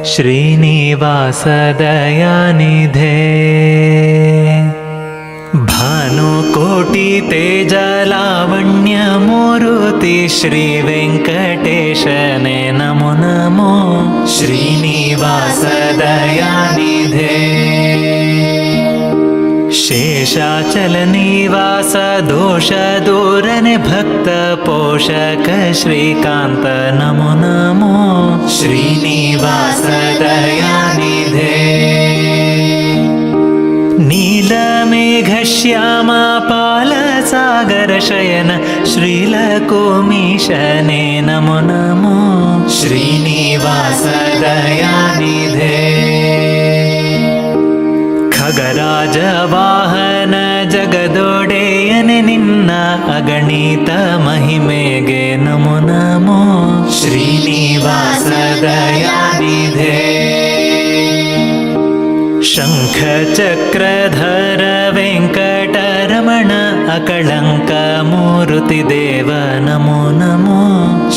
ಶ್ರೀನಿವಾಸ ದಯಾನಿಧೇ ಭಾನುಕೋಟಿ ತೇಜ ಲಾವಣ್ಯ ಮೂರುತಿ ಶ್ರೀ ವೆಂಕಟೇಶನೇ ನಮೋ ನಮೋ ಶ್ರೀನಿವಾಸ ದಯಾನಿಧೇ ಶೇಷಾಚಲ ನಿವಾಸ ದೋಷ ದೂರನೆ ಭಕ್ತ ಪೋಷಕ ಶ್ರೀಕಾಂತ ನಮೋ ನಮೋ ಶ್ರೀನಿವಾಸ ದಯಾನಿಧೇ ನೀಲಮೇಘ ಶ್ಯಾಮ ಪಾಲ ಸಾಗರ ಶಯನ ಶ್ರೀಲಕುಮೀಶನೇ ನಮೋ ನಮೋ ಶ್ರೀನಿವಾಸ ದಯಾನಿಧೇ ಖಗರಾಜ ವಾಹನ ಜಗದೊಡೆಯನೆ ನಿನ್ನ ಅಗಣಿತ ಮಹಿಮೆಗೆ ನಮೋ ನಮೋ ಶ್ರೀನಿವಾಸ ದಯಾನಿಧೇ ಶಂಖ ಚಕ್ರಧರ ವೆಂಕಟರಮಣ ಅಕಳಂಕ ಮೂರುತಿ ದೇವ ನಮೋ ನಮೋ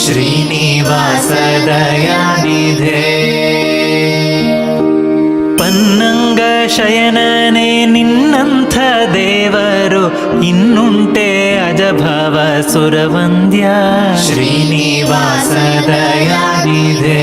ಶ್ರೀನಿವಾಸ ದಯಾನಿಧೇ ಪನ್ನಂಗ ಶಯನನೇ ನಿನ್ನಂಥ ದೇವರು ಇನ್ನುಂಟೆ ಅಜಭವ ಸುರವಂದ್ಯ ಶ್ರೀನಿವಾಸ ದಯಾನಿಧೇ